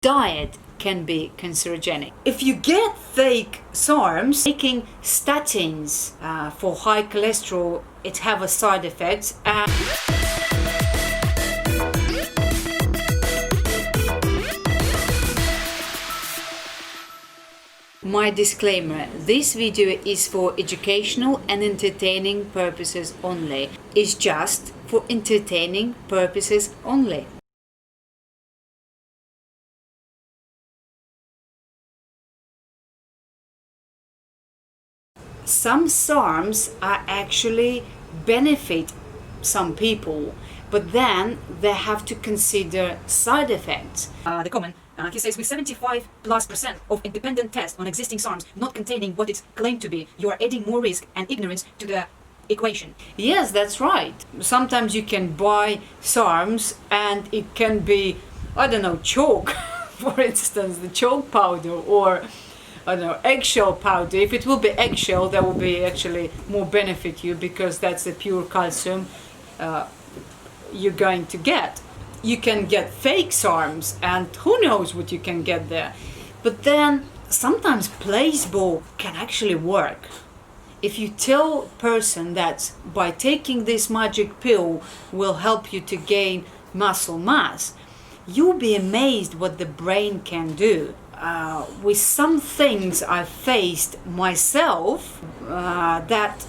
Diet can be cancerogenic. If you get fake Sarms, taking statins for high cholesterol, it have a side effects. My disclaimer, this video is for educational and entertaining purposes only. It's just for entertaining purposes only. Some Sarms are actually benefit some people, but then they have to consider side effects. The common, he says, with 75+% of independent tests on existing Sarms not containing what it's claimed to be, you are adding more risk and ignorance to the equation. Yes, that's right. Sometimes you can buy Sarms and it can be, I don't know, chalk, for instance, the chalk powder, or I don't know, eggshell powder. If it will be eggshell, that will be actually more benefit you, because that's the pure calcium you're going to get. You can get fake Sarms, and who knows what you can get there. But then sometimes placebo can actually work. If you tell a person that by taking this magic pill will help you to gain muscle mass, you'll be amazed what the brain can do. With some things I faced myself that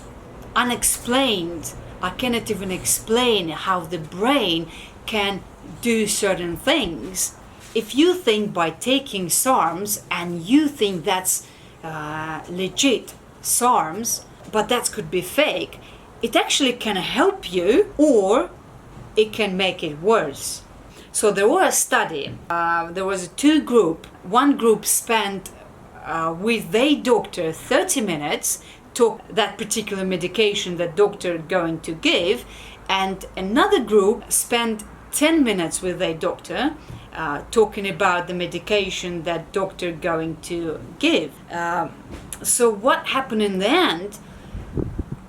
unexplained, I cannot even explain how the brain can do certain things. If you think by taking Sarms and you think that's legit Sarms, but that could be fake, it actually can help you or it can make it worse. So there was a study, there was two groups. One group spent with their doctor 30 minutes, took that particular medication that doctor going to give, and another group spent 10 minutes with their doctor talking about the medication that doctor going to give. So what happened in the end?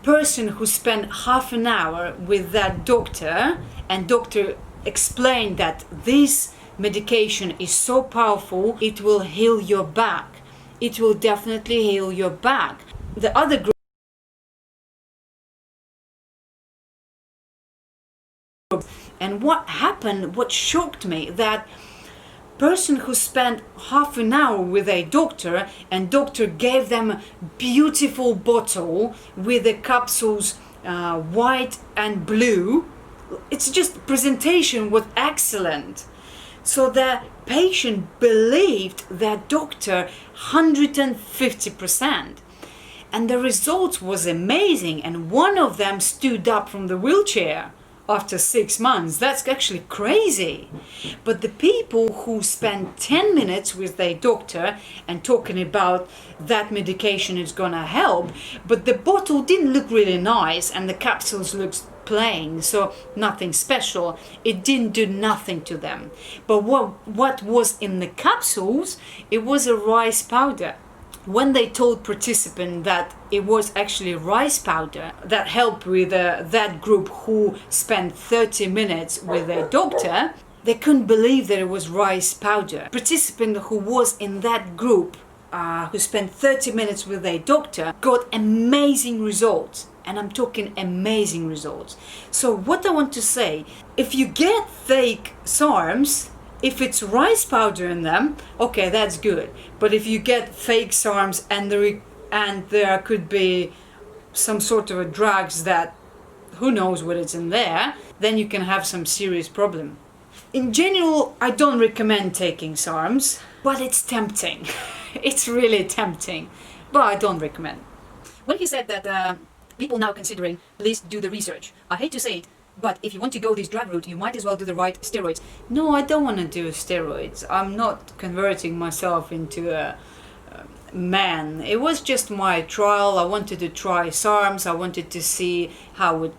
Person who spent half an hour with that doctor, and doctor explained that this medication is so powerful, it will heal your back. It will definitely heal your back. The other group, and what happened, what shocked me, that person who spent half an hour with a doctor, and doctor gave them a beautiful bottle with the capsules white and blue. It's just presentation was excellent. So the patient believed their doctor 150%. And the results was amazing. And one of them stood up from the wheelchair after 6 months. That's actually crazy. But the people who spend 10 minutes with their doctor and talking about that medication is gonna help, but the bottle didn't look really nice and the capsules looked plain, so nothing special, it didn't do nothing to them. But what was in the capsules, it was a rice powder. When they told participants that it was actually rice powder that helped with that group who spent 30 minutes with their doctor, they couldn't believe that it was rice powder. Participant who was in that group who spent 30 minutes with their doctor got amazing results. And I'm talking amazing results. So what I want to say, if you get fake Sarms, if it's rice powder in them, okay, that's good. But if you get fake Sarms and there could be some sort of a drugs that who knows what it's in there, then you can have some serious problem. In general, I don't recommend taking Sarms, but it's tempting. It's really tempting, but I don't recommend. When he said that people now considering, please do the research. I hate to say it, but if you want to go this drug route, you might as well do the right steroids. No, I don't want to do steroids. I'm not converting myself into a man. It was just my trial. I wanted to try Sarms. I wanted to see how it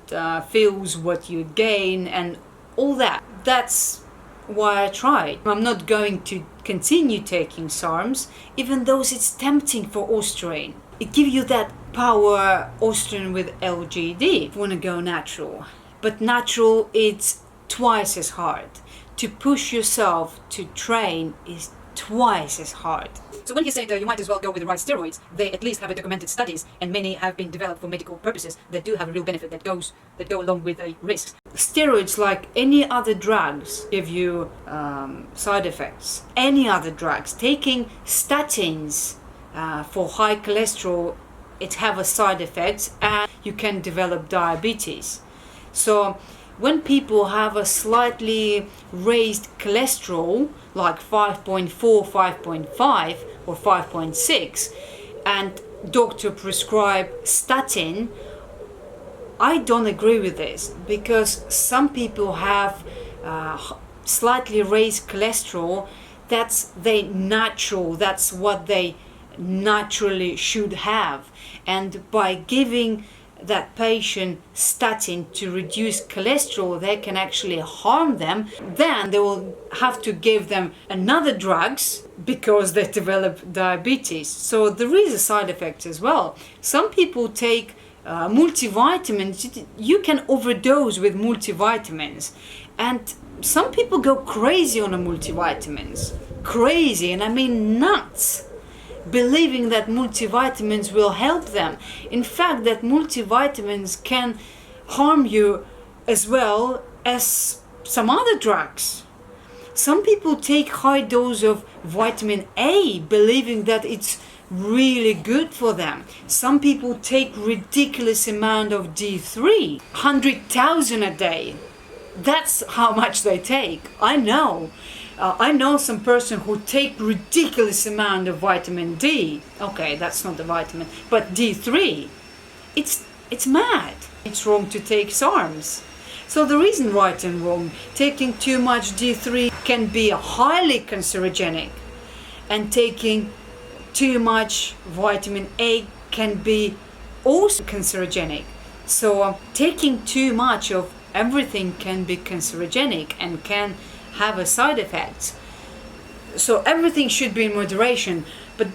feels, what you gain, and all that. That's why I tried. I'm not going to continue taking Sarms, even though it's tempting for Ostarine. It gives you that power Ostarine with LGD if you want to go natural. But natural, it's twice as hard. to push yourself to train is twice as hard. So when you say that you might as well go with the right steroids, they at least have a documented studies, and many have been developed for medical purposes that do have a real benefit that go along with the risks. Steroids, like any other drugs, give you side effects. Any other drugs, taking statins for high cholesterol, it have a side effects, and you can develop diabetes. So when people have a slightly raised cholesterol, like 5.4, 5.5 or 5.6, and doctor prescribe statin, I don't agree with this, because some people have slightly raised cholesterol. That's their natural, that's what they naturally should have, and by giving that patient statin to reduce cholesterol, they can actually harm them. Then they will have to give them another drugs because they develop diabetes. So there is a side effect as well. Some people take multivitamins. You can overdose with multivitamins, and some people go crazy on the multivitamins. Crazy, and I mean nuts, believing that multivitamins will help them. In fact, that multivitamins can harm you as well as some other drugs. Some people take high dose of vitamin A, believing that it's really good for them. Some people take ridiculous amount of D3, 100,000 a day. That's how much they take. I know some person who take ridiculous amount of vitamin D. Okay, that's not the vitamin, but D3. It's mad. It's wrong to take Sarms. So there isn't right and wrong. Taking too much D3 can be highly cancerogenic, and taking too much vitamin A can be also cancerogenic. So taking too much of everything can be cancerogenic and can have a side effect. So everything should be in moderation. But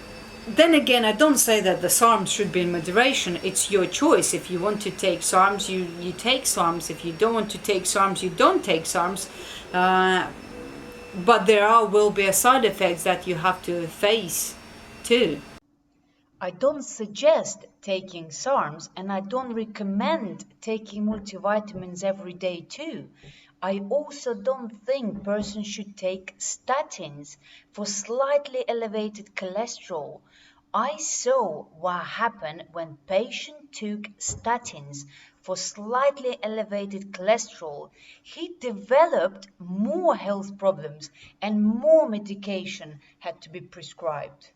then again, I don't say that the Sarms should be in moderation. It's your choice. If you want to take Sarms, you take Sarms. If you don't want to take Sarms, you don't take Sarms. But there will be a side effects that you have to face too. I don't suggest taking Sarms, and I don't recommend taking multivitamins every day too. I also don't think persons should take statins for slightly elevated cholesterol. I saw what happened when patient took statins for slightly elevated cholesterol. He developed more health problems and more medication had to be prescribed.